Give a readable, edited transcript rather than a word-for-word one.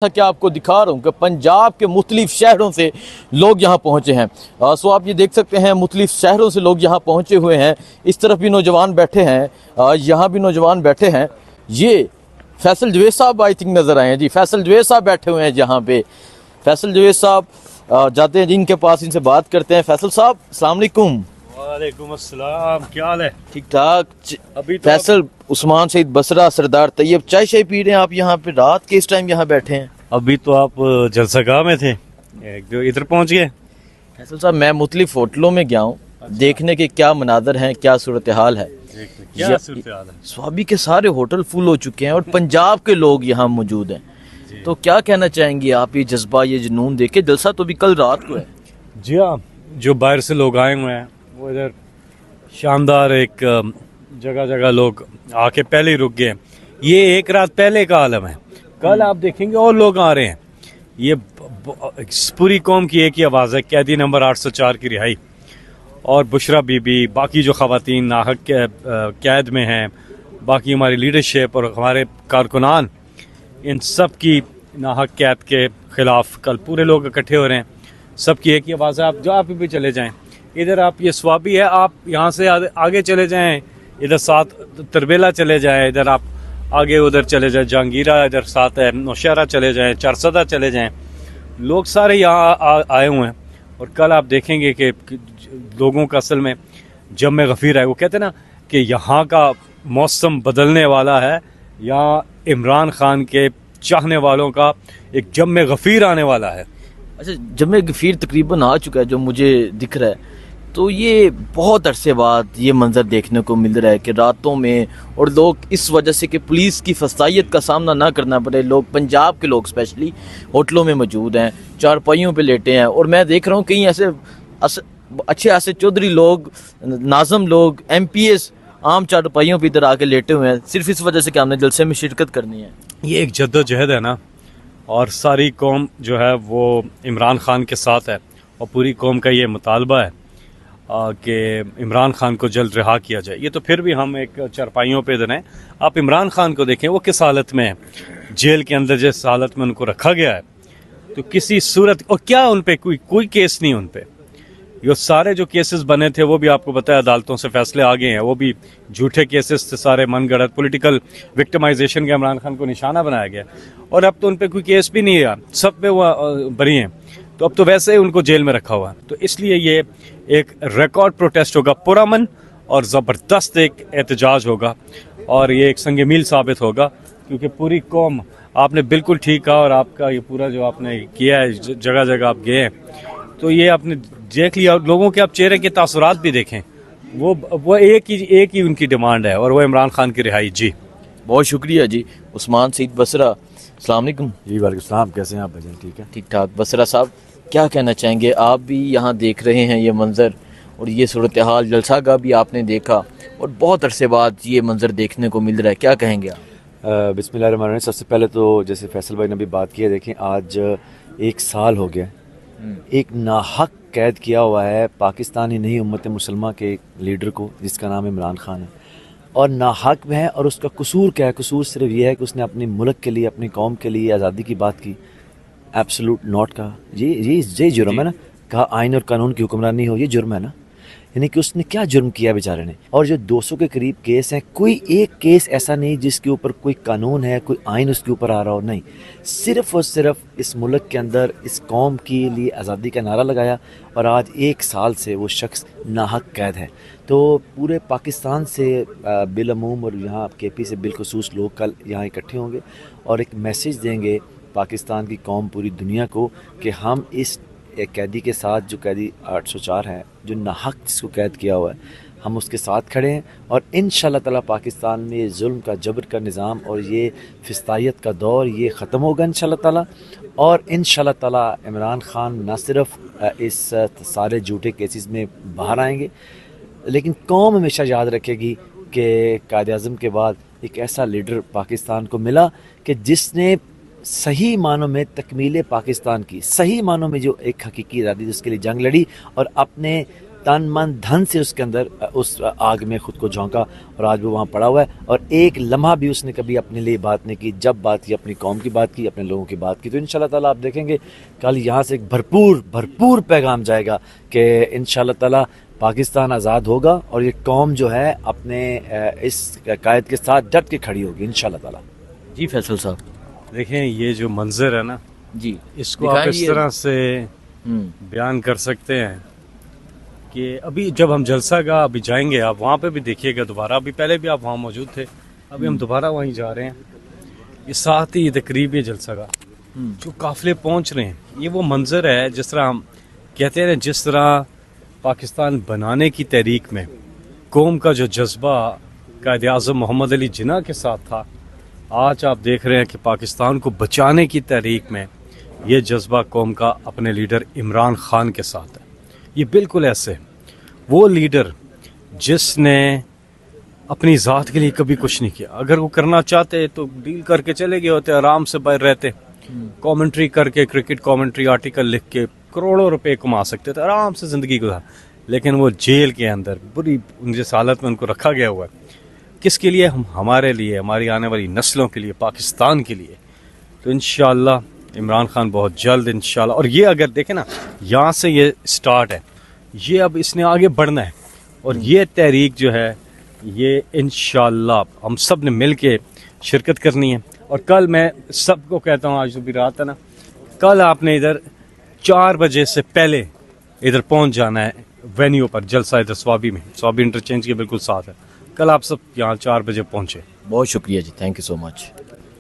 کہ آپ کو دکھا رہا ہوں کہ پنجاب کے مختلف شہروں سے لوگ یہاں پہنچے ہیں۔ سو آپ یہ دیکھ سکتے ہیں مختلف شہروں سے لوگ یہاں پہنچے ہوئے ہیں۔ اس طرف بھی نوجوان بیٹھے ہیں، یہاں بھی نوجوان بیٹھے ہیں۔ یہ فیصل جوید صاحب آئی تھنک نظر آئے ہیں جی، فیصل جوید صاحب بیٹھے ہوئے ہیں جہاں پہ۔ فیصل جوید صاحب جاتے ہیں جن کے پاس، ان سے بات کرتے ہیں۔ فیصل صاحب السلام علیکم۔ وعلیکم السلام، کیا حال ہے؟ ٹھیک ٹھاک۔ ابھی تو فیصل عثمان سعید بصرہ، سردار طیب، چائے شائے پی رہے ہیں آپ یہاں پہ؟ رات کے اس ٹائم یہاں بیٹھے ہیں؟ ابھی تو آپ جلسہ گاہ میں تھے، جو ادھر پہنچ گئے؟ فیصل صاحب میں مختلف ہوٹلوں میں گیا ہوں، دیکھنے کے کیا مناظر ہیں، کیا صورتحال ہے۔ کیا صورتحال ہے؟ سوابی کے سارے ہوٹل فل ہو چکے ہیں اور پنجاب کے لوگ یہاں موجود ہیں، تو کیا کہنا چاہیں گے آپ؟ یہ جذبہ، یہ جنون دیکھے، جلسہ تو بھی کل رات کو ہے۔ جی ہاں، جو باہر سے لوگ آئے ہوئے ہیں وہ ادھر شاندار ایک جگہ جگہ لوگ آ کے پہلے ہی رک گئے ہیں۔ یہ ایک رات پہلے کا عالم ہے، کل آپ دیکھیں گے اور لوگ آ رہے ہیں۔ یہ پوری قوم کی ایک ہی آواز ہے، قیدی نمبر 804 کی رہائی، اور بشرا بی بی، باقی جو خواتین ناحق قید میں ہیں، باقی ہماری لیڈرشپ اور ہمارے کارکنان، ان سب کی ناحق قید کے خلاف کل پورے لوگ اکٹھے ہو رہے ہیں۔ سب کی ایک ہی آواز ہے۔ آپ جو آپ بھی چلے جائیں ادھر، آپ یہ سوابی ہے، آپ یہاں سے آگے چلے جائیں، ادھر ساتھ تربیلا چلے جائیں، ادھر آپ آگے ادھر چلے جائیں جہانگیرہ، ادھر ساتھ ہے نوشہرہ چلے جائیں، چارسدہ چلے جائیں، لوگ سارے یہاں آئے ہوئے ہیں۔ اور کل آپ دیکھیں گے کہ لوگوں کا اصل میں جم غفیر ہے۔ وہ کہتے ہیں نا کہ یہاں کا موسم بدلنے والا ہے، یہاں عمران خان کے چاہنے والوں کا ایک جم غفیر آنے والا ہے۔ اچھا، جمع غفیر تقریباً آ چکا ہے جو مجھے دکھ رہا ہے، تو یہ بہت عرصے بعد یہ منظر دیکھنے کو مل رہا ہے کہ راتوں میں، اور لوگ اس وجہ سے کہ پولیس کی فسطائیت کا سامنا نہ کرنا پڑے، لوگ پنجاب کے لوگ اسپیشلی ہوٹلوں میں موجود ہیں، چارپائیوں پہ لیٹے ہیں، اور میں دیکھ رہا ہوں کہیں ایسے اچھے ایسے چودھری لوگ، ناظم لوگ، ایم پی ایس عام چارپائیوں پہ ادھر آ کے لیٹے ہوئے ہیں، صرف اس وجہ سے کہ ہم نے جلسے میں شرکت کرنی ہے۔ یہ ایک جد و جہد ہے نا، اور ساری قوم جو ہے وہ عمران خان کے ساتھ ہے، اور پوری قوم کا یہ مطالبہ ہے کہ عمران خان کو جلد رہا کیا جائے۔ یہ تو پھر بھی ہم ایک چارپائیوں پہ ادھر ہیں، آپ عمران خان کو دیکھیں وہ کس حالت میں ہے، جیل کے اندر جس حالت میں ان کو رکھا گیا ہے، تو کسی صورت، اور کیا ان پہ کوئی کیس نہیں، ان پہ یہ سارے جو کیسز بنے تھے وہ بھی آپ کو پتہ ہے عدالتوں سے فیصلے آ گئے ہیں، وہ بھی جھوٹے کیسز تھے، سارے من گڑت پولیٹیکل وکٹمائزیشن کا عمران خان کو نشانہ بنایا گیا، اور اب تو ان پہ کوئی کیس بھی نہیں ہے، سب پہ وہ بری ہیں، تو اب تو ویسے ہی ان کو جیل میں رکھا ہوا ہے۔ تو اس لیے یہ ایک ریکارڈ پروٹیسٹ ہوگا، پرامن اور زبردست ایک احتجاج ہوگا، اور یہ ایک سنگ میل ثابت ہوگا، کیونکہ پوری قوم، آپ نے بالکل ٹھیک کہا، اور آپ کا یہ پورا جو آپ نے کیا ہے، جگہ جگہ آپ گئے ہیں، تو یہ آپ نے دیکھ لیا، لوگوں کے آپ چہرے کے تاثرات بھی دیکھیں، وہ ایک ہی ان کی ڈیمانڈ ہے، اور وہ عمران خان کی رہائی۔ جی بہت شکریہ جی۔ عثمان سعید بصرہ، السلام علیکم۔ جی وعلیکم السلام، کیسے ہیں آپ بھجن؟ ٹھیک ہے، ٹھیک ٹھاک۔ بصرہ صاحب کیا کہنا چاہیں گے؟ آپ بھی یہاں دیکھ رہے ہیں یہ منظر اور یہ صورتحال، جلسہ گاہ بھی آپ نے دیکھا، اور بہت عرصے بعد یہ منظر دیکھنے کو مل رہا ہے، کیا کہیں گے آپ؟ بسم اللہ الرحمن الرحیم۔ سب سے پہلے تو جیسے فیصل بھائی نے بھی بات کی ہے، دیکھیں آج 1 سال ہو گیا ایک ناحق قید کیا ہوا ہے پاکستانی نہیں امت مسلمہ کے لیڈر کو، جس کا نام عمران خان ہے، اور ناحق میں ہے، اور اس کا قصور کیا ہے؟ قصور صرف یہ ہے کہ اس نے اپنے ملک کے لیے، اپنی قوم کے لیے آزادی کی بات کی، ایبسولوٹ ناٹ کہا، یہ جرم ہے نا، کہا آئین اور قانون کی حکمرانی ہو، یہ جرم ہے نا، یعنی کہ اس نے کیا جرم کیا بیچارے نے۔ اور جو 200 کے قریب کیس ہیں، کوئی ایک کیس ایسا نہیں جس کے اوپر کوئی قانون ہے، کوئی آئین اس کے اوپر آ رہا ہو، نہیں، صرف اور صرف اس ملک کے اندر اس قوم کے لیے آزادی کا نعرہ لگایا، اور آج 1 سال سے وہ شخص ناحق قید ہے۔ تو پورے پاکستان سے بالعموم، اور یہاں کے پی سے بالخصوص لوگ کل یہاں اکٹھے ہوں گے اور ایک میسیج دیں گے پاکستان کی قوم، پوری دنیا کو، کہ ہم اس ایک قیدی کے ساتھ، جو قیدی 804 ہے، جو ناحق جس کو قید کیا ہوا ہے، ہم اس کے ساتھ کھڑے ہیں، اور انشاءاللہ تعالی پاکستان میں یہ ظلم کا، جبر کا نظام اور یہ فسطائیت کا دور یہ ختم ہوگا انشاءاللہ تعالی، اور انشاءاللہ تعالی عمران خان نہ صرف اس سارے جھوٹے کیسز میں باہر آئیں گے، لیکن قوم ہمیشہ یاد رکھے گی کہ قائد اعظم کے بعد ایک ایسا لیڈر پاکستان کو ملا کہ جس نے صحیح معنوں میں تکمیل پاکستان کی، صحیح معنوں میں جو ایک حقیقی آزادی اس کے لیے جنگ لڑی، اور اپنے تن من دھن سے اس کے اندر اس آگ میں خود کو جھونکا اور آج وہ وہاں پڑا ہوا ہے, اور ایک لمحہ بھی اس نے کبھی اپنے لیے بات نہیں کی. جب بات کی اپنی قوم کی بات کی, اپنے لوگوں کی بات کی. تو انشاءاللہ تعالیٰ آپ دیکھیں گے کل یہاں سے ایک بھرپور پیغام جائے گا کہ انشاءاللہ تعالیٰ پاکستان آزاد ہوگا, اور یہ قوم جو ہے اپنے اس قائد کے ساتھ ڈٹ کے کھڑی ہوگی انشاءاللہ تعالیٰ. جی فیصل صاحب. دیکھیں یہ جو منظر ہے نا, جی اس کو آپ اس طرح سے بیان کر سکتے ہیں کہ ابھی جب ہم جلسہ گاہ ابھی جائیں گے, آپ وہاں پہ بھی دیکھیے گا دوبارہ, ابھی پہلے بھی آپ وہاں موجود تھے, ابھی ہم دوبارہ وہیں جا رہے ہیں. یہ ساتھ ہی یہ تقریب ہے جلسہ گاہ, جو قافلے پہنچ رہے ہیں, یہ وہ منظر ہے جس طرح ہم کہتے ہیں, جس طرح پاکستان بنانے کی تحریک میں قوم کا جو جذبہ قائد اعظم محمد علی جناح کے ساتھ تھا, آج آپ دیکھ رہے ہیں کہ پاکستان کو بچانے کی تحریک میں یہ جذبہ قوم کا اپنے لیڈر عمران خان کے ساتھ ہے. یہ بالکل ایسے وہ لیڈر جس نے اپنی ذات کے لیے کبھی کچھ نہیں کیا. اگر وہ کرنا چاہتے تو ڈیل کر کے چلے گئے ہوتے, آرام سے باہر رہتے, کامنٹری کر کے, کرکٹ کامنٹری آرٹیکل لکھ کے کروڑوں روپے کما سکتے تھے, آرام سے زندگی گزار. لیکن وہ جیل کے اندر بری جس حالت میں ان کو رکھا گیا ہوا ہے. کس کے لیے؟ ہمارے لیے, ہماری آنے والی نسلوں کے لیے, پاکستان کے لیے. تو انشاءاللہ عمران خان بہت جلد انشاءاللہ, اور یہ اگر دیکھیں نا یہاں سے یہ سٹارٹ ہے, یہ اب اس نے آگے بڑھنا ہے, اور یہ تحریک جو ہے یہ انشاءاللہ ہم سب نے مل کے شرکت کرنی ہے. اور کل میں سب کو کہتا ہوں, آج تو بھی رات ہے نا, کل آپ نے ادھر 4 بجے سے پہلے ادھر پہنچ جانا ہے وینیو پر, جلسہ ادھر سوابی میں, سوابی انٹرچینج کے بالکل ساتھ ہے. کل آپ سب یہاں 4 بجے پہنچے. بہت شکریہ جی, تھینک یو سو مچ.